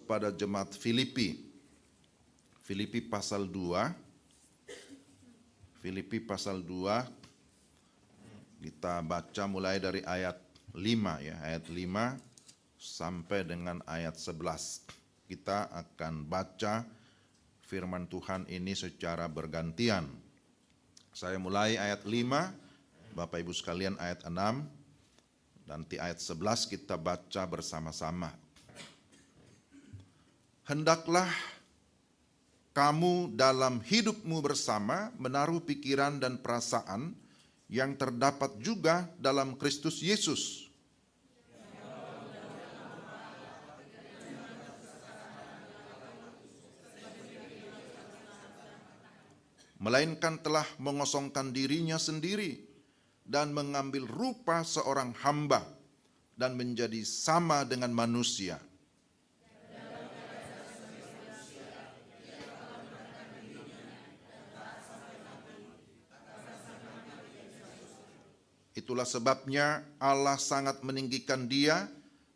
kepada jemaat Filipi. Filipi pasal 2. Filipi pasal 2. Kita baca mulai dari ayat 5 ya, ayat 5 sampai dengan ayat 11. Kita akan baca firman Tuhan ini secara bergantian. Saya mulai ayat 5, Bapak Ibu sekalian ayat 6, nanti ayat 11 kita baca bersama-sama. Hendaklah kamu dalam hidupmu bersama menaruh pikiran dan perasaan yang terdapat juga dalam Kristus Yesus. Melainkan telah mengosongkan dirinya sendiri dan mengambil rupa seorang hamba dan menjadi sama dengan manusia. Itulah sebabnya Allah sangat meninggikan dia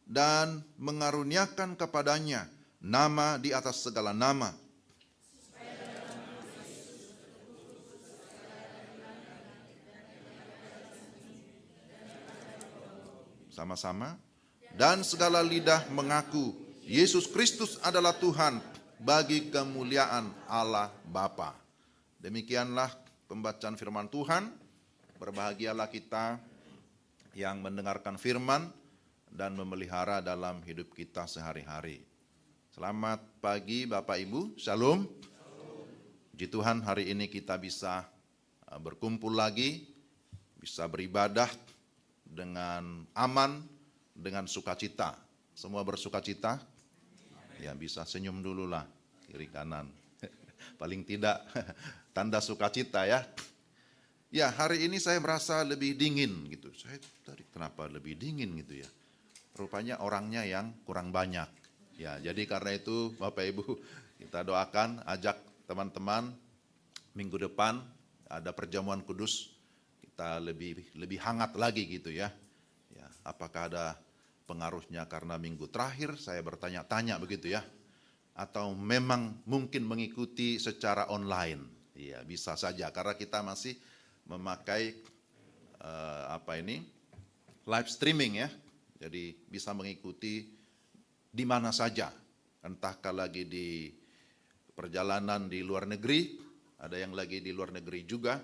dan mengaruniakan kepadanya nama di atas segala nama. Sama-sama. Dan segala lidah mengaku Yesus Kristus adalah Tuhan bagi kemuliaan Allah Bapa. Demikianlah pembacaan firman Tuhan. Berbahagialah kita yang mendengarkan firman dan memelihara dalam hidup kita sehari-hari. Selamat pagi Bapak Ibu, Shalom. Puji Tuhan, hari ini kita bisa berkumpul lagi, bisa beribadah dengan aman, dengan sukacita. Semua bersukacita? Ya, bisa senyum dulu lah, kiri kanan. Paling tidak tanda sukacita ya. Ya, hari ini saya merasa lebih dingin gitu. Saya tadi kenapa lebih dingin gitu ya? Rupanya orangnya yang kurang banyak. Ya, jadi karena itu Bapak Ibu kita doakan, ajak teman-teman minggu depan ada perjamuan kudus, kita lebih hangat lagi gitu ya. Ya, apakah ada pengaruhnya karena minggu terakhir saya bertanya-tanya begitu ya? Atau memang mungkin mengikuti secara online? Iya, bisa saja karena kita masih memakai live streaming ya, jadi bisa mengikuti di mana saja, entahkah lagi di perjalanan di luar negeri, ada yang lagi di luar negeri juga,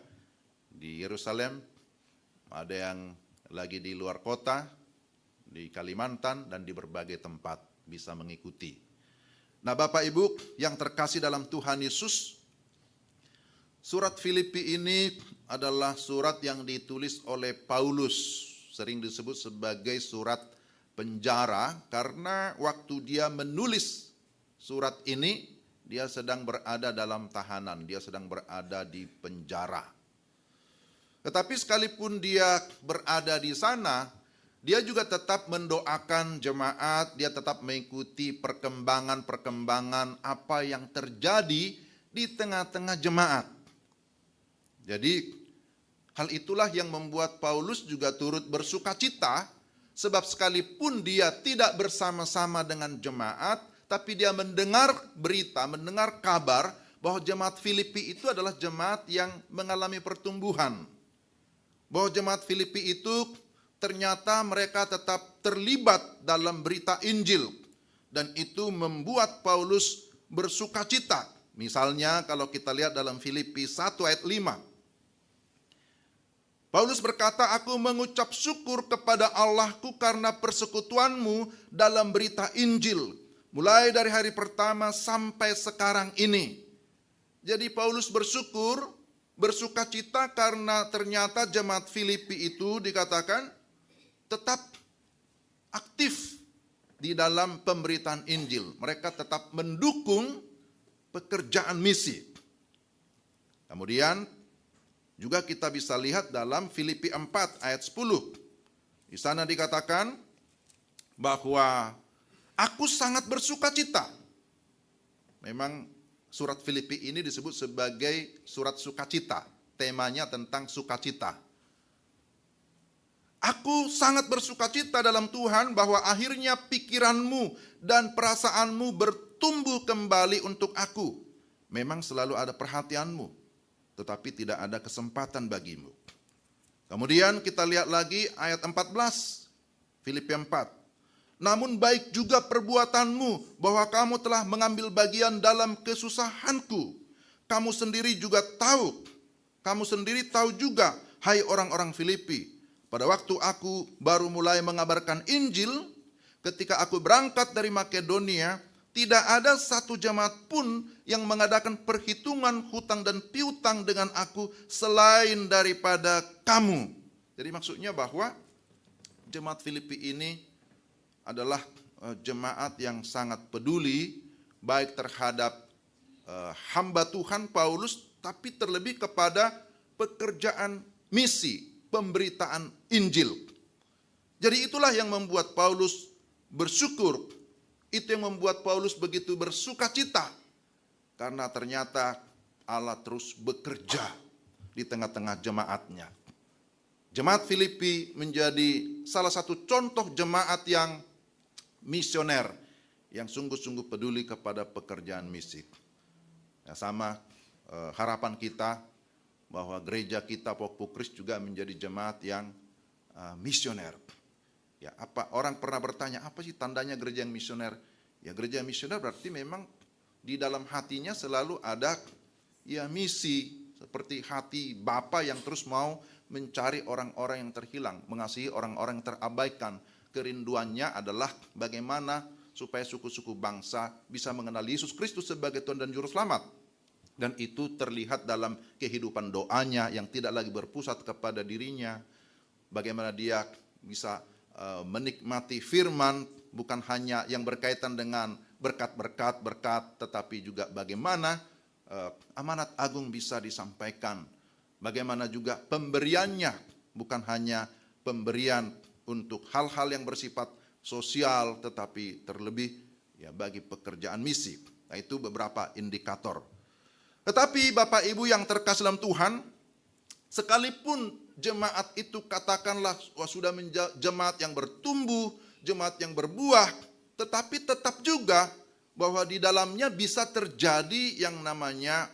di Yerusalem, ada yang lagi di luar kota, di Kalimantan dan di berbagai tempat bisa mengikuti. Nah Bapak Ibu yang terkasih dalam Tuhan Yesus, surat Filipi ini adalah surat yang ditulis oleh Paulus, sering disebut sebagai surat penjara karena waktu dia menulis surat ini dia sedang berada dalam tahanan, dia sedang berada di penjara. Tetapi sekalipun dia berada di sana, dia juga tetap mendoakan jemaat, dia tetap mengikuti perkembangan-perkembangan apa yang terjadi di tengah-tengah jemaat. Jadi hal itulah yang membuat Paulus juga turut bersukacita, sebab sekalipun dia tidak bersama-sama dengan jemaat, tapi dia mendengar berita, mendengar kabar bahwa jemaat Filipi itu adalah jemaat yang mengalami pertumbuhan. Bahwa jemaat Filipi itu ternyata mereka tetap terlibat dalam berita Injil. Dan itu membuat Paulus bersukacita. Misalnya kalau kita lihat dalam Filipi 1 ayat 5. Paulus berkata, aku mengucap syukur kepada Allahku karena persekutuanmu dalam berita Injil, mulai dari hari pertama sampai sekarang ini. Jadi Paulus bersyukur, bersukacita karena ternyata jemaat Filipi itu dikatakan tetap aktif di dalam pemberitaan Injil. Mereka tetap mendukung pekerjaan misi. Kemudian juga kita bisa lihat dalam Filipi 4 ayat 10. Di sana dikatakan bahwa aku sangat bersukacita. Memang surat Filipi ini disebut sebagai surat sukacita. Temanya tentang sukacita. Aku sangat bersukacita dalam Tuhan bahwa akhirnya pikiranmu dan perasaanmu bertumbuh kembali untuk aku. Memang selalu ada perhatianmu, tetapi tidak ada kesempatan bagimu. Kemudian kita lihat lagi ayat 14, Filipi 4. Namun baik juga perbuatanmu bahwa kamu telah mengambil bagian dalam kesusahanku. Kamu sendiri tahu juga, hai orang-orang Filipi, pada waktu aku baru mulai mengabarkan Injil, ketika aku berangkat dari Makedonia, tidak ada satu jemaat pun yang mengadakan perhitungan hutang dan piutang dengan aku selain daripada kamu. Jadi maksudnya bahwa jemaat Filipi ini adalah jemaat yang sangat peduli baik terhadap hamba Tuhan Paulus, tapi terlebih kepada pekerjaan misi, pemberitaan Injil. Jadi itulah yang membuat Paulus bersyukur. Itu yang membuat Paulus begitu bersukacita. Karena ternyata Allah terus bekerja di tengah-tengah jemaatnya. Jemaat Filipi menjadi salah satu contoh jemaat yang misioner, yang sungguh-sungguh peduli kepada pekerjaan misi. Ya, sama harapan kita bahwa gereja kita Pokpukris juga menjadi jemaat yang misioner. Ya, orang pernah bertanya, apa sih tandanya gereja yang misioner? Ya, gereja misioner berarti memang di dalam hatinya selalu ada ya misi, seperti hati Bapa yang terus mau mencari orang-orang yang terhilang, mengasihi orang-orang yang terabaikan. Kerinduannya adalah bagaimana supaya suku-suku bangsa bisa mengenal Yesus Kristus sebagai Tuhan dan Juru Selamat. Dan itu terlihat dalam kehidupan doanya yang tidak lagi berpusat kepada dirinya. Bagaimana dia bisa menikmati firman, bukan hanya yang berkaitan dengan berkat, tetapi juga bagaimana amanat agung bisa disampaikan. Bagaimana juga pemberiannya, bukan hanya pemberian untuk hal-hal yang bersifat sosial, tetapi terlebih ya bagi pekerjaan misi. Nah, itu beberapa indikator. Tetapi Bapak Ibu yang terkasih dalam Tuhan, sekalipun jemaat itu katakanlah sudah menjadi jemaat yang bertumbuh, jemaat yang berbuah, tetapi tetap juga bahwa di dalamnya bisa terjadi yang namanya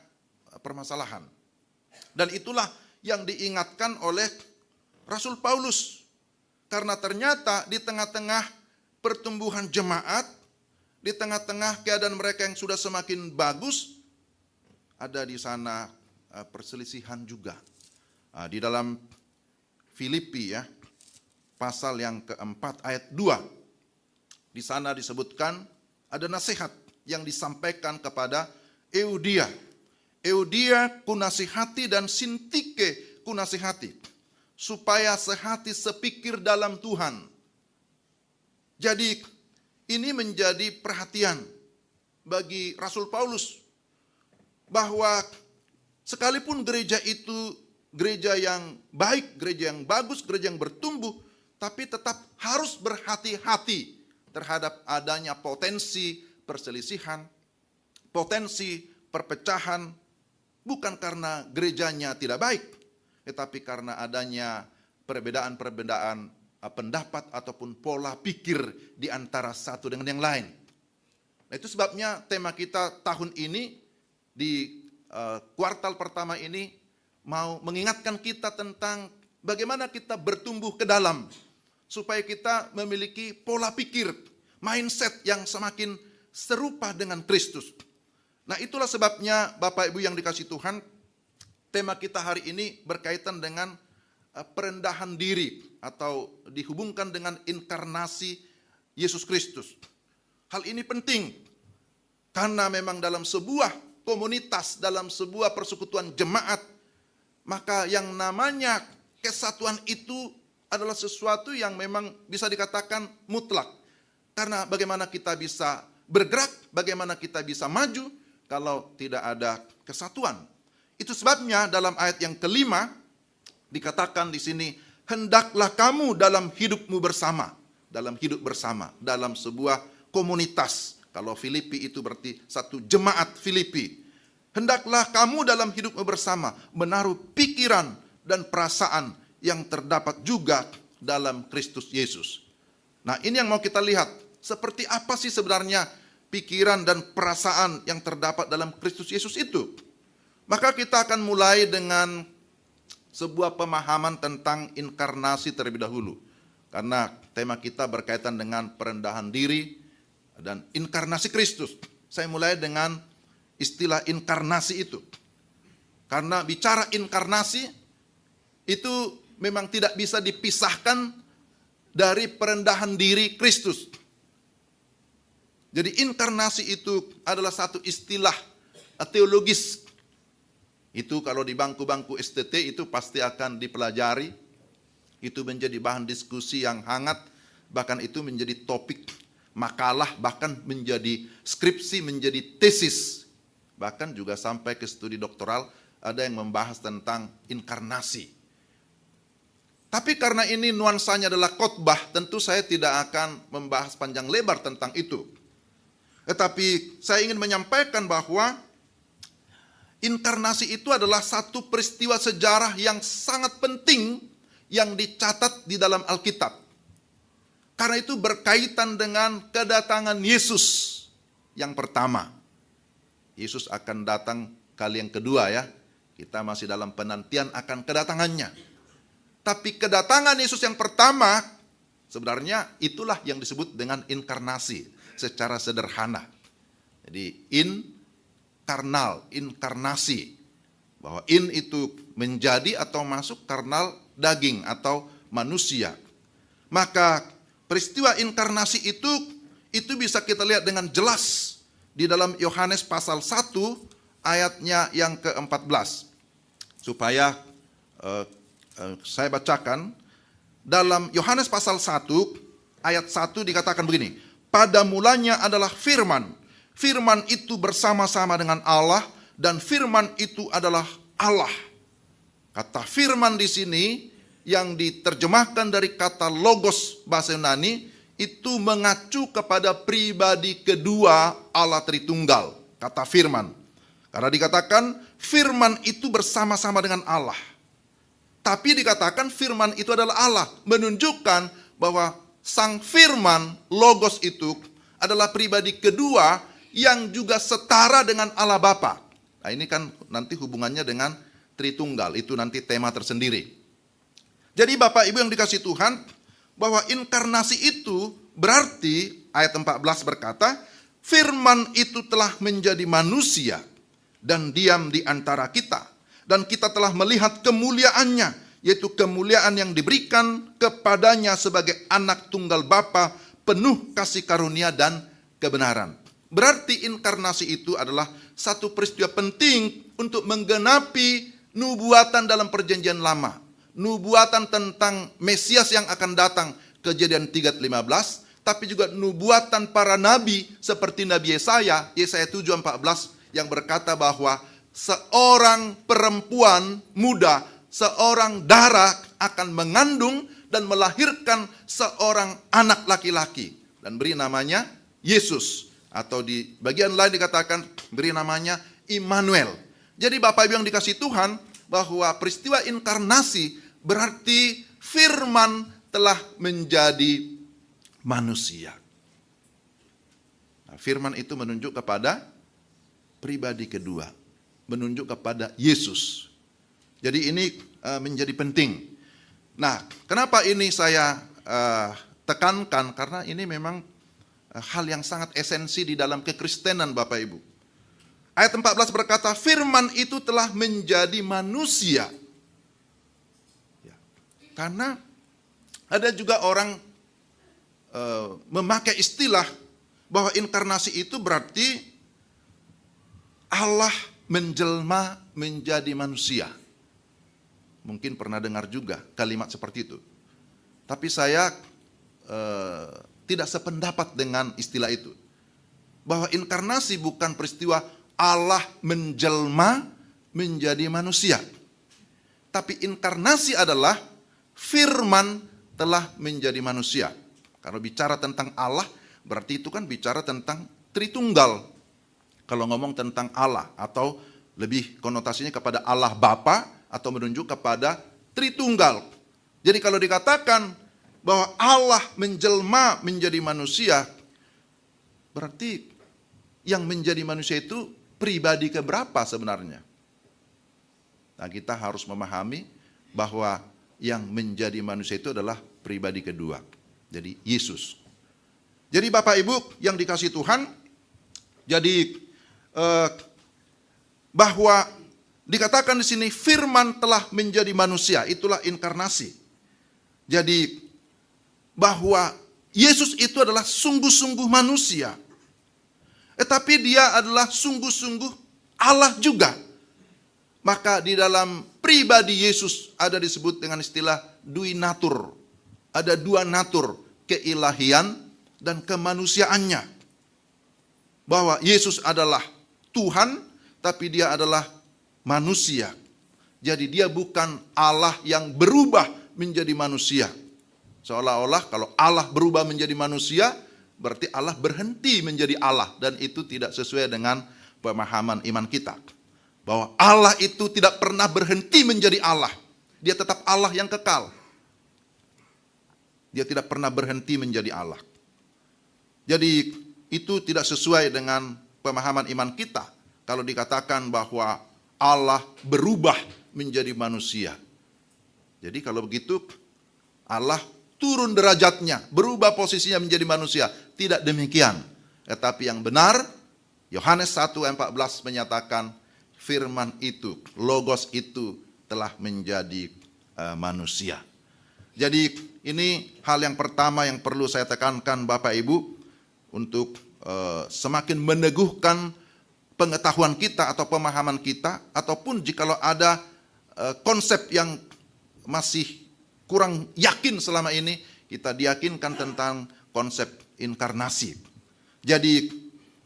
permasalahan. Dan itulah yang diingatkan oleh Rasul Paulus. Karena ternyata di tengah-tengah pertumbuhan jemaat, di tengah-tengah keadaan mereka yang sudah semakin bagus, ada di sana perselisihan juga. Di dalam Filipi ya, pasal yang keempat ayat 2. Di sana disebutkan ada nasihat yang disampaikan kepada Euodia. Euodia kunasihati dan Sintike kunasihati, supaya sehati sepikir dalam Tuhan. Jadi ini menjadi perhatian bagi Rasul Paulus, bahwa sekalipun gereja itu gereja yang baik, gereja yang bagus, gereja yang bertumbuh, tapi tetap harus berhati-hati terhadap adanya potensi perselisihan, potensi perpecahan, bukan karena gerejanya tidak baik, tetapi karena adanya perbedaan-perbedaan pendapat ataupun pola pikir di antara satu dengan yang lain. Nah, itu sebabnya tema kita tahun ini di kuartal pertama ini mau mengingatkan kita tentang bagaimana kita bertumbuh ke dalam, supaya kita memiliki pola pikir, mindset yang semakin serupa dengan Kristus. Nah, itulah sebabnya Bapak Ibu yang dikasihi Tuhan, tema kita hari ini berkaitan dengan perendahan diri atau dihubungkan dengan inkarnasi Yesus Kristus. Hal ini penting karena memang dalam sebuah komunitas, dalam sebuah persekutuan jemaat, maka yang namanya kesatuan itu adalah sesuatu yang memang bisa dikatakan mutlak. Karena bagaimana kita bisa bergerak, bagaimana kita bisa maju kalau tidak ada kesatuan. Itu sebabnya dalam ayat yang kelima dikatakan di sini, hendaklah kamu dalam hidupmu bersama, dalam sebuah komunitas. Kalau Filipi itu berarti satu jemaat Filipi. Hendaklah kamu dalam hidupmu bersama menaruh pikiran dan perasaan yang terdapat juga dalam Kristus Yesus. Nah, ini yang mau kita lihat. Seperti apa sih sebenarnya pikiran dan perasaan yang terdapat dalam Kristus Yesus itu? Maka kita akan mulai dengan sebuah pemahaman tentang inkarnasi terlebih dahulu. Karena tema kita berkaitan dengan perendahan diri dan inkarnasi Kristus. Saya mulai dengan istilah inkarnasi itu. Karena bicara inkarnasi itu memang tidak bisa dipisahkan dari perendahan diri Kristus. Jadi inkarnasi itu adalah satu istilah teologis. Itu kalau di bangku-bangku STT itu pasti akan dipelajari. Itu menjadi bahan diskusi yang hangat, bahkan itu menjadi topik makalah, bahkan menjadi skripsi, menjadi tesis. Bahkan juga sampai ke studi doktoral ada yang membahas tentang inkarnasi. Tapi karena ini nuansanya adalah khotbah, tentu saya tidak akan membahas panjang lebar tentang itu. Tetapi saya ingin menyampaikan bahwa inkarnasi itu adalah satu peristiwa sejarah yang sangat penting yang dicatat di dalam Alkitab. Karena itu berkaitan dengan kedatangan Yesus yang pertama. Yesus akan datang kali yang kedua ya. Kita masih dalam penantian akan kedatangannya. Tapi kedatangan Yesus yang pertama sebenarnya itulah yang disebut dengan inkarnasi secara sederhana. Jadi inkarnasi. Bahwa itu menjadi atau masuk, karnal daging atau manusia. Maka peristiwa inkarnasi itu bisa kita lihat dengan jelas di dalam Yohanes pasal 1 ayatnya yang ke-14. Supaya saya bacakan dalam Yohanes pasal 1 ayat 1 dikatakan begini. Pada mulanya adalah firman. Firman itu bersama-sama dengan Allah dan firman itu adalah Allah. Kata firman di sini yang diterjemahkan dari kata logos bahasa Yunani itu mengacu kepada pribadi kedua Allah Tritunggal. Kata firman. Karena dikatakan firman itu bersama-sama dengan Allah. Tapi dikatakan firman itu adalah Allah. Menunjukkan bahwa sang firman logos itu adalah pribadi kedua yang juga setara dengan Allah Bapa. Nah ini kan nanti hubungannya dengan Tritunggal, itu nanti tema tersendiri. Jadi Bapak Ibu yang dikasih Tuhan, bahwa inkarnasi itu berarti ayat 14 berkata, firman itu telah menjadi manusia dan diam di antara kita. Dan kita telah melihat kemuliaannya, yaitu kemuliaan yang diberikan kepadanya sebagai anak tunggal Bapa, penuh kasih karunia dan kebenaran. Berarti inkarnasi itu adalah satu peristiwa penting untuk menggenapi nubuatan dalam perjanjian lama. Nubuatan tentang Mesias yang akan datang, Kejadian 3:15, tapi juga nubuatan para nabi seperti Nabi Yesaya 7:14 yang berkata bahwa seorang perempuan muda, seorang dara akan mengandung dan melahirkan seorang anak laki-laki dan beri namanya Yesus. Atau di bagian lain dikatakan beri namanya Immanuel. Jadi Bapak Ibu yang dikasih Tuhan, bahwa peristiwa inkarnasi berarti firman telah menjadi manusia. Nah, firman itu menunjuk kepada pribadi kedua, menunjuk kepada Yesus. Jadi ini menjadi penting. Nah, kenapa ini saya tekankan? Karena ini memang hal yang sangat esensi di dalam kekristenan Bapak Ibu. Ayat 14 berkata, firman itu telah menjadi manusia. Ya. Karena ada juga orang memakai istilah bahwa inkarnasi itu berarti Allah menjelma menjadi manusia. Mungkin pernah dengar juga kalimat seperti itu. Tapi saya tidak sependapat dengan istilah itu. Bahwa inkarnasi bukan peristiwa Allah menjelma menjadi manusia. Tapi inkarnasi adalah firman telah menjadi manusia. Kalau bicara tentang Allah, berarti itu kan bicara tentang Tritunggal. Kalau ngomong tentang Allah, atau lebih konotasinya kepada Allah Bapa, atau menunjuk kepada Tritunggal. Jadi kalau dikatakan bahwa Allah menjelma menjadi manusia, berarti yang menjadi manusia itu pribadi keberapa sebenarnya? Nah, kita harus memahami bahwa yang menjadi manusia itu adalah pribadi kedua. Jadi Yesus. Jadi Bapak Ibu yang dikasih Tuhan, jadi bahwa dikatakan di sini firman telah menjadi manusia, itulah inkarnasi. Jadi bahwa Yesus itu adalah sungguh-sungguh manusia. Tetapi dia adalah sungguh-sungguh Allah juga. Maka di dalam pribadi Yesus ada disebut dengan istilah duinatur. Ada dua natur, keilahian dan kemanusiaannya. Bahwa Yesus adalah Tuhan, tapi dia adalah manusia. Jadi dia bukan Allah yang berubah menjadi manusia. Seolah-olah kalau Allah berubah menjadi manusia, berarti Allah berhenti menjadi Allah. Dan itu tidak sesuai dengan pemahaman iman kita. Bahwa Allah itu tidak pernah berhenti menjadi Allah. Dia tetap Allah yang kekal. Dia tidak pernah berhenti menjadi Allah. Jadi itu tidak sesuai dengan pemahaman iman kita. Kalau dikatakan bahwa Allah berubah menjadi manusia. Jadi kalau begitu Allah turun derajatnya, berubah posisinya menjadi manusia. Tidak demikian. Tetapi yang benar, Yohanes 1:14 menyatakan firman itu, logos itu telah menjadi manusia. Jadi ini hal yang pertama yang perlu saya tekankan Bapak Ibu untuk semakin meneguhkan pengetahuan kita atau pemahaman kita, ataupun jikalau ada konsep yang masih kurang yakin selama ini, kita diyakinkan tentang konsep inkarnasi. Jadi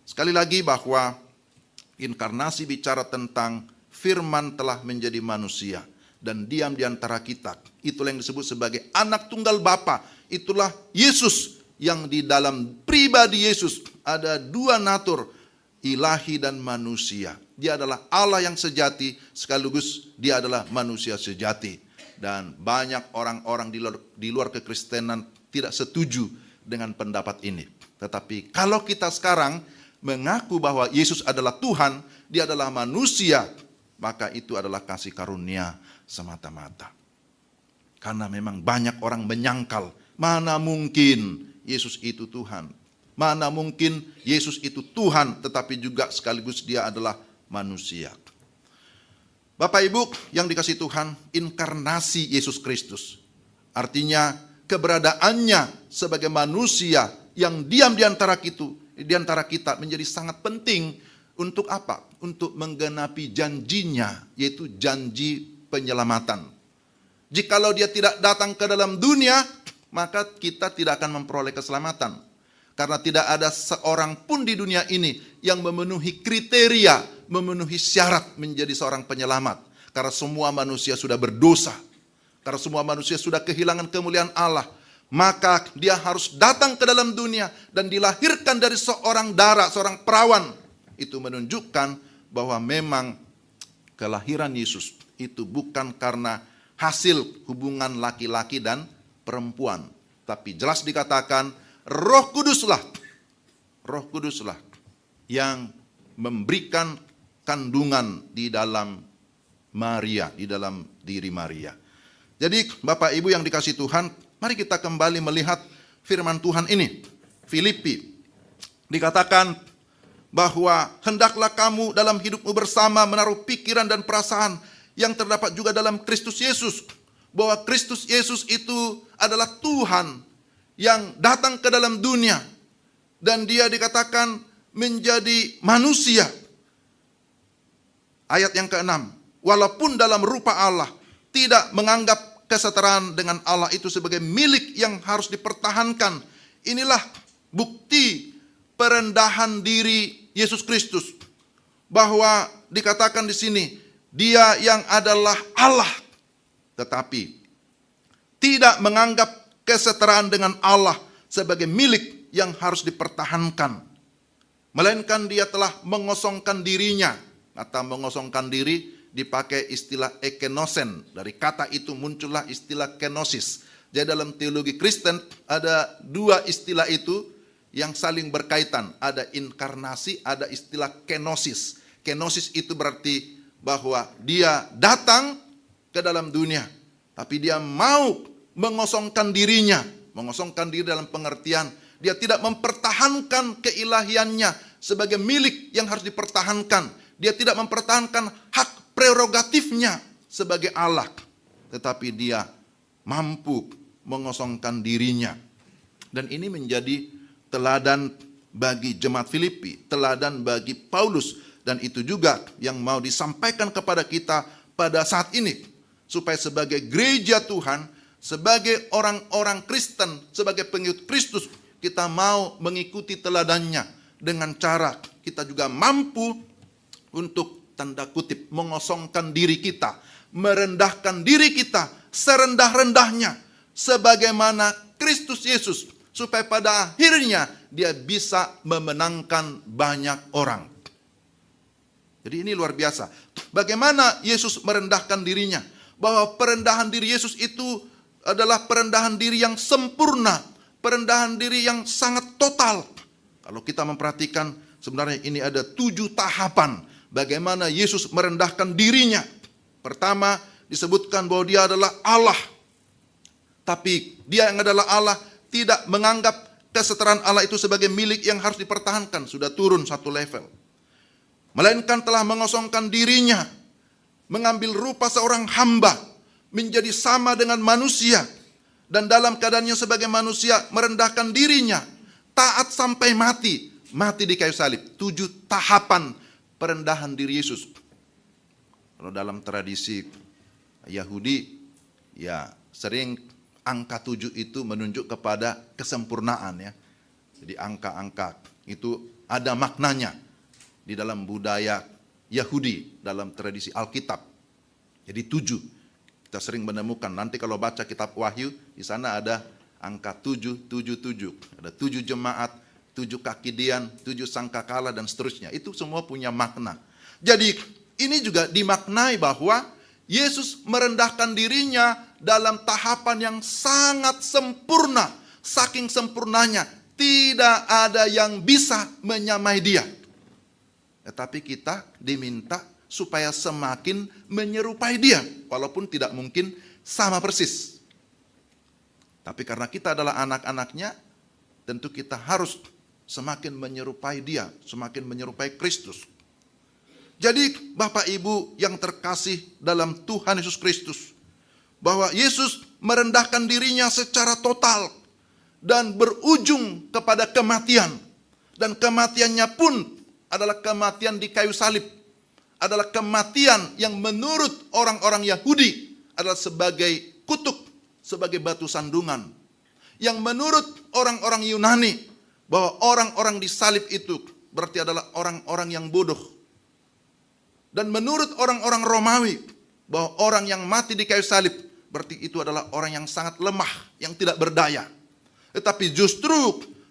sekali lagi bahwa inkarnasi bicara tentang firman telah menjadi manusia dan diam di antara kita. Itulah yang disebut sebagai anak tunggal Bapa. Itulah Yesus, yang di dalam pribadi Yesus ada dua natur, ilahi dan manusia. Dia adalah Allah yang sejati, sekaligus dia adalah manusia sejati. Dan banyak orang-orang di luar kekristenan tidak setuju dengan pendapat ini. Tetapi kalau kita sekarang mengaku bahwa Yesus adalah Tuhan, dia adalah manusia, maka itu adalah kasih karunia semata-mata. Karena memang banyak orang menyangkal, mana mungkin Yesus itu Tuhan. Mana mungkin Yesus itu Tuhan, tetapi juga sekaligus dia adalah manusia. Bapak Ibu yang dikasih Tuhan, inkarnasi Yesus Kristus artinya keberadaannya sebagai manusia yang diam di antara kita menjadi sangat penting untuk apa? Untuk menggenapi janjinya, yaitu janji penyelamatan. Jikalau dia tidak datang ke dalam dunia, maka kita tidak akan memperoleh keselamatan. Karena tidak ada seorang pun di dunia ini yang memenuhi kriteria, memenuhi syarat menjadi seorang penyelamat. Karena semua manusia sudah berdosa. Karena semua manusia sudah kehilangan kemuliaan Allah. Maka dia harus datang ke dalam dunia dan dilahirkan dari seorang darah, seorang perawan. Itu menunjukkan bahwa memang kelahiran Yesus itu bukan karena hasil hubungan laki-laki dan perempuan. Tapi jelas dikatakan Roh Kuduslah yang memberikan kandungan di dalam Maria, di dalam diri Maria. Jadi Bapak Ibu yang dikasih Tuhan, mari kita kembali melihat firman Tuhan ini. Filipi dikatakan bahwa hendaklah kamu dalam hidupmu bersama menaruh pikiran dan perasaan yang terdapat juga dalam Kristus Yesus. Bahwa Kristus Yesus itu adalah Tuhan yang datang ke dalam dunia. Dan dia dikatakan menjadi manusia. Ayat yang ke-6. Walaupun dalam rupa Allah, tidak menganggap kesetaraan dengan Allah itu sebagai milik yang harus dipertahankan. Inilah bukti perendahan diri Yesus Kristus. Bahwa dikatakan di sini, dia yang adalah Allah, tetapi tidak menganggap kesetaraan dengan Allah sebagai milik yang harus dipertahankan. Melainkan dia telah mengosongkan dirinya. Kata mengosongkan diri dipakai istilah ekenosen. Dari kata itu muncullah istilah kenosis. Jadi dalam teologi Kristen ada dua istilah itu yang saling berkaitan. Ada inkarnasi, ada istilah kenosis. Kenosis itu berarti bahwa dia datang ke dalam dunia, tapi dia mau mengosongkan dirinya. Mengosongkan diri dalam pengertian dia tidak mempertahankan keilahiannya sebagai milik yang harus dipertahankan. Dia tidak mempertahankan hak prerogatifnya sebagai Allah, tetapi dia mampu mengosongkan dirinya. Dan ini menjadi teladan bagi jemaat Filipi, teladan bagi Paulus, dan itu juga yang mau disampaikan kepada kita pada saat ini, supaya sebagai gereja Tuhan, sebagai orang-orang Kristen, sebagai pengikut Kristus, kita mau mengikuti teladannya dengan cara kita juga mampu untuk tanda kutip mengosongkan diri kita, merendahkan diri kita serendah-rendahnya sebagaimana Kristus Yesus, supaya pada akhirnya dia bisa memenangkan banyak orang. Jadi ini luar biasa. Bagaimana Yesus merendahkan dirinya? Bahwa perendahan diri Yesus itu adalah perendahan diri yang sempurna, perendahan diri yang sangat total. Kalau kita memperhatikan, sebenarnya ini ada 7 tahapan bagaimana Yesus merendahkan dirinya. Pertama, disebutkan bahwa dia adalah Allah. Tapi dia yang adalah Allah tidak menganggap kesetaraan Allah itu sebagai milik yang harus dipertahankan. Sudah turun 1 level. Melainkan telah mengosongkan dirinya, mengambil rupa seorang hamba, menjadi sama dengan manusia. Dan dalam keadaannya sebagai manusia merendahkan dirinya, taat sampai mati. Mati di kayu salib. 7 tahapan perendahan diri Yesus. Kalau dalam tradisi Yahudi, ya sering angka 7 itu menunjuk kepada kesempurnaan ya. Jadi angka-angka itu ada maknanya di dalam budaya Yahudi, dalam tradisi Alkitab. Jadi 7. Kita sering menemukan, nanti kalau baca kitab Wahyu, di sana ada angka 777. Ada 7 jemaat, 7 kaki dian, 7 sangkakala, dan seterusnya. Itu semua punya makna. Jadi ini juga dimaknai bahwa Yesus merendahkan dirinya dalam tahapan yang sangat sempurna. Saking sempurnanya, tidak ada yang bisa menyamai dia. Tetapi kita diminta supaya semakin menyerupai dia, walaupun tidak mungkin sama persis. Tapi karena kita adalah anak-anaknya, tentu kita harus semakin menyerupai dia, semakin menyerupai Kristus. Jadi Bapak Ibu yang terkasih dalam Tuhan Yesus Kristus, bahwa Yesus merendahkan dirinya secara total dan berujung kepada kematian. Dan kematiannya pun adalah kematian di kayu salib. Adalah kematian yang menurut orang-orang Yahudi adalah sebagai kutuk, sebagai batu sandungan. Yang menurut orang-orang Yunani, bahwa orang-orang di salib itu berarti adalah orang-orang yang bodoh. Dan menurut orang-orang Romawi, bahwa orang yang mati di kayu salib berarti itu adalah orang yang sangat lemah, yang tidak berdaya. Tetapi justru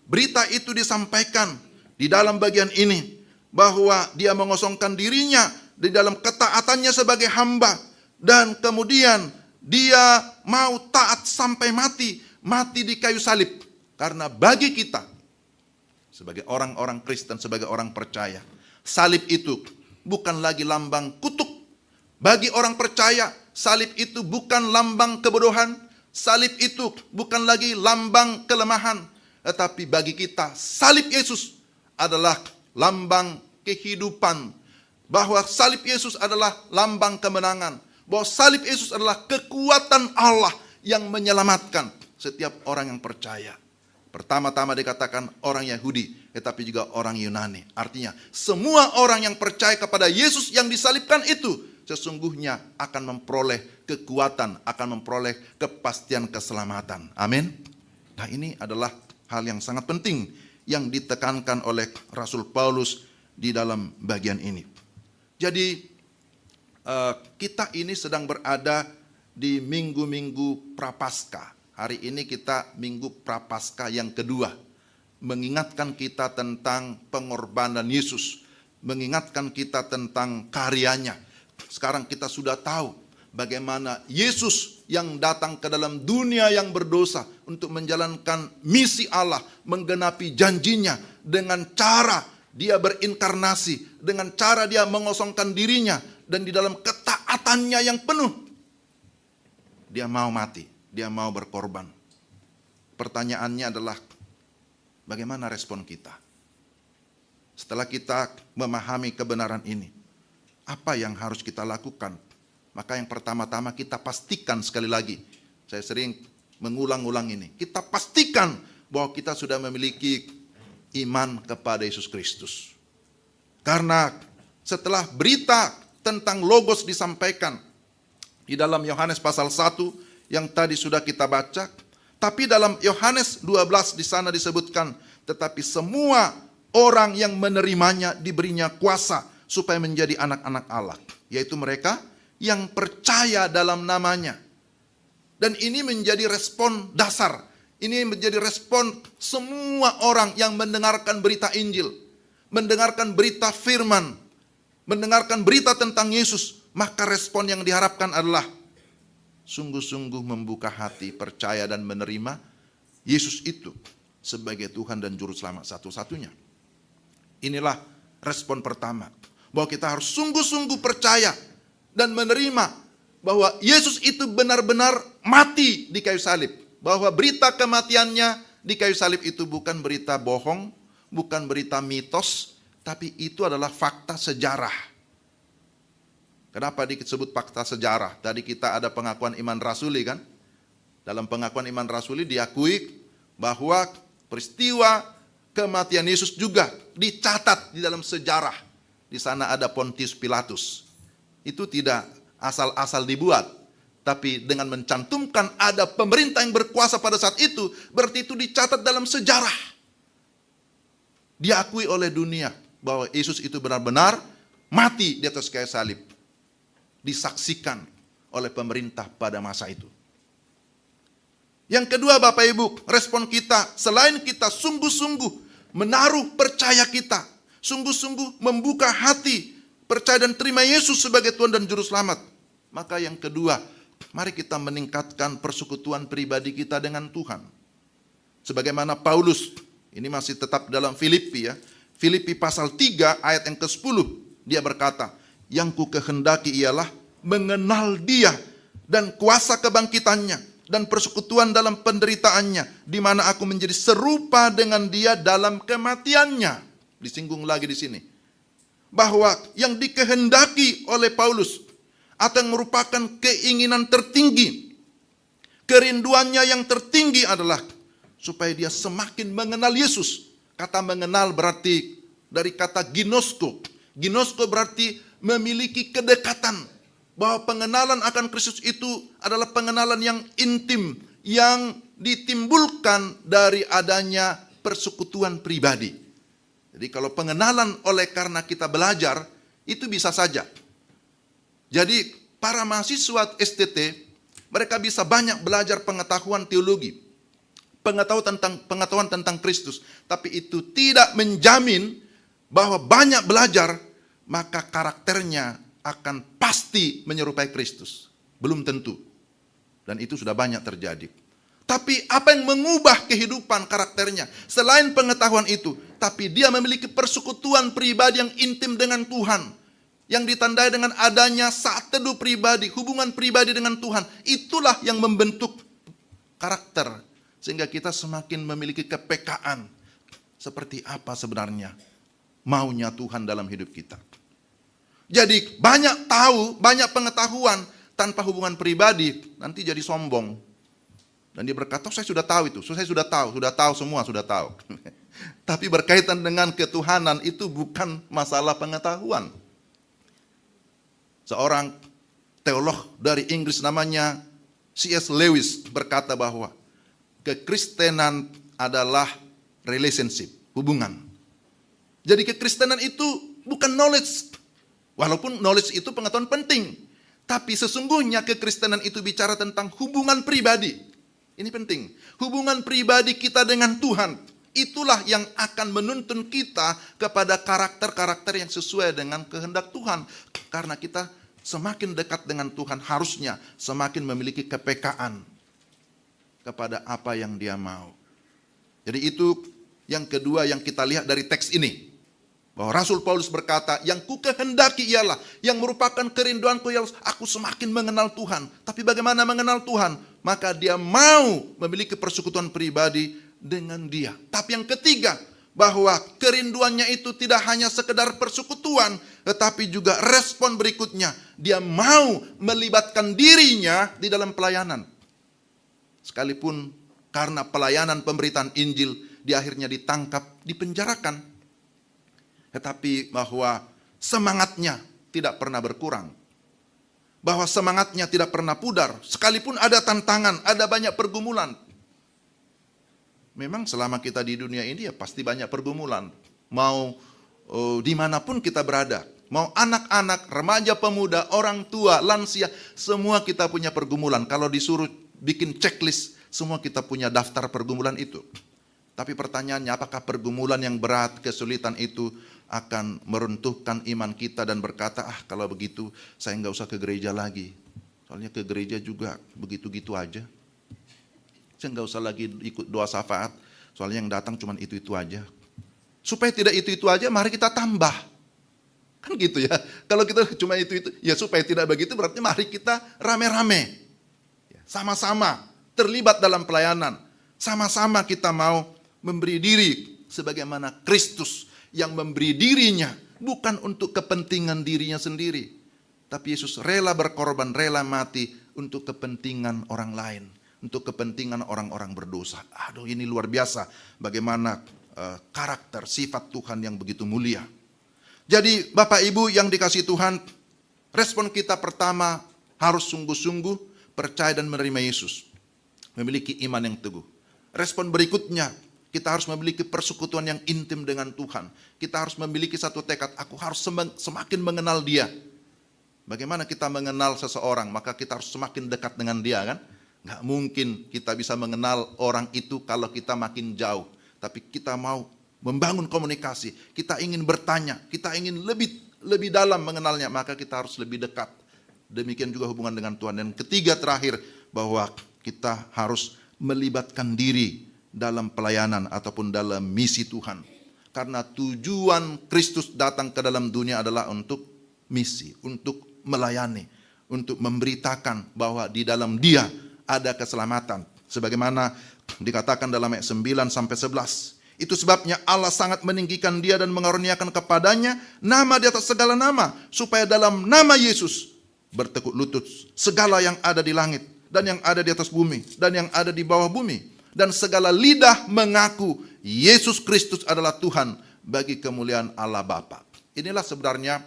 berita itu disampaikan di dalam bagian ini, bahwa dia mengosongkan dirinya di dalam ketaatannya sebagai hamba, dan kemudian dia mau taat sampai mati, mati di kayu salib. Karena bagi kita sebagai orang-orang Kristen, sebagai orang percaya, salib itu bukan lagi lambang kutuk. Bagi orang percaya, salib itu bukan lambang kebodohan, salib itu bukan lagi lambang kelemahan, tetapi bagi kita salib Yesus adalah lambang kehidupan. Bahwa salib Yesus adalah lambang kemenangan. Bahwa salib Yesus adalah kekuatan Allah yang menyelamatkan setiap orang yang percaya. Pertama-tama dikatakan orang Yahudi, tetapi juga orang Yunani. Artinya semua orang yang percaya kepada Yesus yang disalibkan itu sesungguhnya akan memperoleh kekuatan, akan memperoleh kepastian keselamatan. Amin. Nah, ini adalah hal yang sangat penting yang ditekankan oleh Rasul Paulus di dalam bagian ini. Jadi kita ini sedang berada di minggu-minggu Prapaskah. Hari ini kita minggu Prapaskah yang kedua. Mengingatkan kita tentang pengorbanan Yesus. Mengingatkan kita tentang karyanya. Sekarang kita sudah tahu bagaimana Yesus yang datang ke dalam dunia yang berdosa untuk menjalankan misi Allah, menggenapi janjinya dengan cara dia berinkarnasi, dengan cara dia mengosongkan dirinya, dan di dalam ketaatannya yang penuh, dia mau mati, dia mau berkorban. Pertanyaannya adalah, bagaimana respon kita? Setelah kita memahami kebenaran ini, apa yang harus kita lakukan? Maka yang pertama-tama kita pastikan, sekali lagi, saya sering mengulang-ulang ini, kita pastikan bahwa kita sudah memiliki iman kepada Yesus Kristus. Karena setelah berita tentang Logos disampaikan di dalam Yohanes pasal 1 yang tadi sudah kita baca, tapi dalam Yohanes 12 di sana disebutkan, tetapi semua orang yang menerimanya diberinya kuasa supaya menjadi anak-anak Allah, yaitu mereka yang percaya dalam namanya. Dan ini menjadi respon dasar. Ini menjadi respon semua orang yang mendengarkan berita Injil, mendengarkan berita firman, mendengarkan berita tentang Yesus. Maka respon yang diharapkan adalah sungguh-sungguh membuka hati, percaya dan menerima Yesus itu sebagai Tuhan dan Juru Selamat satu-satunya. Inilah respon pertama, bahwa kita harus sungguh-sungguh percaya dan menerima bahwa Yesus itu benar-benar mati di kayu salib. Bahwa berita kematiannya di kayu salib itu bukan berita bohong, bukan berita mitos, tapi itu adalah fakta sejarah. Kenapa disebut fakta sejarah? Tadi kita ada pengakuan iman rasuli kan? Dalam pengakuan iman rasuli diakui bahwa peristiwa kematian Yesus juga dicatat di dalam sejarah. Di sana ada Pontius Pilatus. Itu tidak asal-asal dibuat, tapi dengan mencantumkan ada pemerintah yang berkuasa pada saat itu, berarti itu dicatat dalam sejarah. Diakui oleh dunia bahwa Yesus itu benar-benar mati di atas kayu salib. Disaksikan oleh pemerintah pada masa itu. Yang kedua Bapak Ibu, respon kita selain kita sungguh-sungguh menaruh percaya kita, sungguh-sungguh membuka hati, percaya dan terima Yesus sebagai Tuhan dan Juru Selamat. Maka yang kedua, mari kita meningkatkan persekutuan pribadi kita dengan Tuhan. Sebagaimana Paulus, ini masih tetap dalam Filipi ya. Filipi pasal 3 ayat yang ke-10, dia berkata, yang ku kehendaki ialah mengenal dia dan kuasa kebangkitannya dan persekutuan dalam penderitaannya, di mana aku menjadi serupa dengan dia dalam kematiannya. Disinggung lagi di sini, bahwa yang dikehendaki oleh Paulus atau yang merupakan keinginan tertinggi, kerinduannya yang tertinggi adalah supaya dia semakin mengenal Yesus. Kata mengenal berarti dari kata ginosko. Ginosko berarti memiliki kedekatan, bahwa pengenalan akan Kristus itu adalah pengenalan yang intim, yang ditimbulkan dari adanya persekutuan pribadi. Jadi kalau pengenalan oleh karena kita belajar, itu bisa saja. Jadi para mahasiswa STT, mereka bisa banyak belajar pengetahuan teologi, pengetahuan tentang Kristus. Tapi itu tidak menjamin bahwa banyak belajar, maka karakternya akan pasti menyerupai Kristus. Belum tentu. Dan itu sudah banyak terjadi. Tapi apa yang mengubah kehidupan karakternya? Selain pengetahuan itu, tapi dia memiliki persekutuan pribadi yang intim dengan Tuhan. Yang ditandai dengan adanya saat teduh pribadi, hubungan pribadi dengan Tuhan. Itulah yang membentuk karakter. Sehingga kita semakin memiliki kepekaan. Seperti apa sebenarnya maunya Tuhan dalam hidup kita. Jadi banyak tahu, banyak pengetahuan tanpa hubungan pribadi, nanti jadi sombong. Dan dia berkata, saya sudah tahu itu, saya sudah tahu semua, sudah tahu. Tapi berkaitan dengan ketuhanan itu bukan masalah pengetahuan. Seorang teolog dari Inggris namanya C.S. Lewis berkata bahwa kekristenan adalah relationship, hubungan. Jadi kekristenan itu bukan knowledge. Walaupun knowledge itu pengetahuan penting. Tapi sesungguhnya kekristenan itu bicara tentang hubungan pribadi. Ini penting. Hubungan pribadi kita dengan Tuhan. Itulah yang akan menuntun kita kepada karakter-karakter yang sesuai dengan kehendak Tuhan. Karena kita Semakin dekat dengan Tuhan harusnya semakin memiliki kepekaan kepada apa yang dia mau. Jadi itu yang kedua yang kita lihat dari teks ini. Bahwa Rasul Paulus berkata, yang ku kehendaki ialah, yang merupakan kerinduanku ialah aku semakin mengenal Tuhan. Tapi bagaimana mengenal Tuhan? Maka dia mau memiliki persekutuan pribadi dengan dia. Tapi yang ketiga, bahwa kerinduannya itu tidak hanya sekedar persekutuan, tetapi juga respon berikutnya. Dia mau melibatkan dirinya di dalam pelayanan. Sekalipun karena pelayanan pemberitaan Injil, dia akhirnya ditangkap, dipenjarakan. Tetapi bahwa semangatnya tidak pernah berkurang. Bahwa semangatnya tidak pernah pudar. Sekalipun ada tantangan, ada banyak pergumulan. Memang selama kita di dunia ini ya pasti banyak pergumulan. Mau dimanapun kita berada. Mau anak-anak, remaja pemuda, orang tua, lansia. Semua kita punya pergumulan. Kalau disuruh bikin checklist, semua kita punya daftar pergumulan itu. Tapi pertanyaannya, apakah pergumulan yang berat, kesulitan itu akan meruntuhkan iman kita dan berkata, kalau begitu saya nggak usah ke gereja lagi. Soalnya ke gereja juga begitu-gitu aja. Saya nggak usah lagi ikut doa syafaat, soalnya yang datang cuma itu-itu aja. Supaya tidak itu-itu aja, mari kita tambah. Kan gitu ya. Kalau kita cuma itu-itu, ya supaya tidak begitu berarti mari kita rame-rame. Sama-sama terlibat dalam pelayanan. Sama-sama kita mau memberi diri sebagaimana Kristus yang memberi dirinya bukan untuk kepentingan dirinya sendiri, tapi Yesus rela berkorban, rela mati untuk kepentingan orang lain, untuk kepentingan orang-orang berdosa. Aduh, ini luar biasa bagaimana karakter sifat Tuhan yang begitu mulia. Jadi Bapak Ibu yang dikasihi Tuhan, respon kita pertama harus sungguh-sungguh percaya dan menerima Yesus, memiliki iman yang teguh. Respon berikutnya, kita harus memiliki persekutuan yang intim dengan Tuhan. Kita harus memiliki satu tekad, aku harus semakin mengenal Dia. Bagaimana kita mengenal seseorang, maka kita harus semakin dekat dengan dia, kan? Nggak mungkin kita bisa mengenal orang itu kalau kita makin jauh. Tapi kita mau membangun komunikasi, kita ingin bertanya, kita ingin lebih dalam mengenalnya, maka kita harus lebih dekat. Demikian juga hubungan dengan Tuhan. Dan ketiga terakhir, bahwa kita harus melibatkan diri dalam pelayanan ataupun dalam misi Tuhan. Karena tujuan Kristus datang ke dalam dunia adalah untuk misi, untuk melayani, untuk memberitakan bahwa di dalam Dia ada keselamatan. Sebagaimana dikatakan dalam ayat 9 sampai 11. Itu sebabnya Allah sangat meninggikan Dia dan mengaruniakan kepadanya nama di atas segala nama, supaya dalam nama Yesus bertekuk lutut segala yang ada di langit dan yang ada di atas bumi dan yang ada di bawah bumi, dan segala lidah mengaku Yesus Kristus adalah Tuhan bagi kemuliaan Allah Bapa. Inilah sebenarnya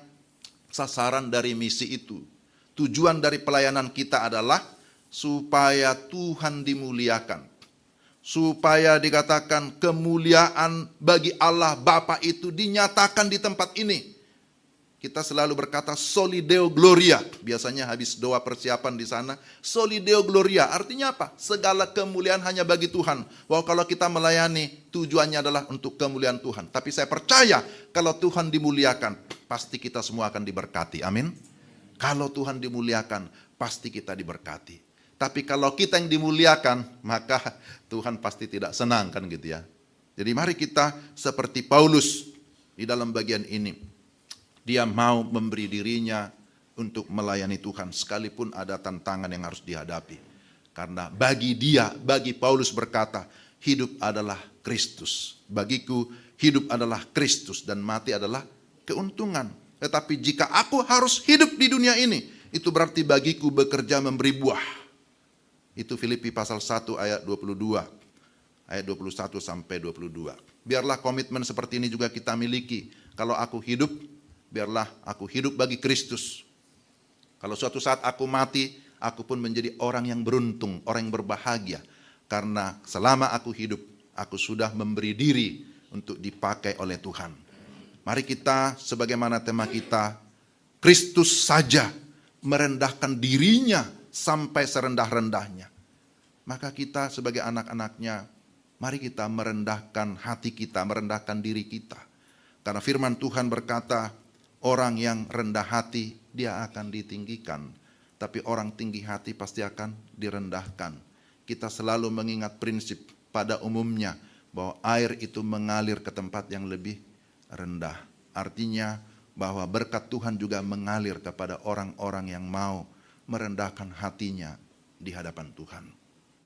sasaran dari misi itu. Tujuan dari pelayanan kita adalah supaya Tuhan dimuliakan. Supaya dikatakan kemuliaan bagi Allah Bapa itu dinyatakan di tempat ini. Kita selalu berkata soli Deo Gloria. Biasanya habis doa persiapan di sana, soli Deo Gloria. Artinya apa? Segala kemuliaan hanya bagi Tuhan. Bahwa kalau kita melayani, tujuannya adalah untuk kemuliaan Tuhan. Tapi saya percaya kalau Tuhan dimuliakan, pasti kita semua akan diberkati. Amin. Kalau Tuhan dimuliakan, pasti kita diberkati. Tapi kalau kita yang dimuliakan, maka Tuhan pasti tidak senang, kan gitu ya. Jadi mari kita seperti Paulus di dalam bagian ini. Dia mau memberi dirinya untuk melayani Tuhan sekalipun ada tantangan yang harus dihadapi. Karena bagi dia, bagi Paulus berkata, hidup adalah Kristus. Bagiku hidup adalah Kristus dan mati adalah keuntungan. Tetapi jika aku harus hidup di dunia ini, itu berarti bagiku bekerja memberi buah. Itu Filipi pasal 1 ayat 22. Ayat 21 sampai 22. Biarlah komitmen seperti ini juga kita miliki. Kalau aku hidup, biarlah aku hidup bagi Kristus. Kalau suatu saat aku mati, aku pun menjadi orang yang beruntung, orang yang berbahagia. Karena selama aku hidup, aku sudah memberi diri untuk dipakai oleh Tuhan. Mari kita, sebagaimana tema kita, Kristus saja merendahkan dirinya sampai serendah-rendahnya. Maka kita sebagai anak-anaknya, mari kita merendahkan hati kita, merendahkan diri kita. Karena firman Tuhan berkata, orang yang rendah hati dia akan ditinggikan. Tapi orang tinggi hati pasti akan direndahkan. Kita selalu mengingat prinsip pada umumnya bahwa air itu mengalir ke tempat yang lebih rendah. Artinya bahwa berkat Tuhan juga mengalir kepada orang-orang yang mau merendahkan hatinya di hadapan Tuhan.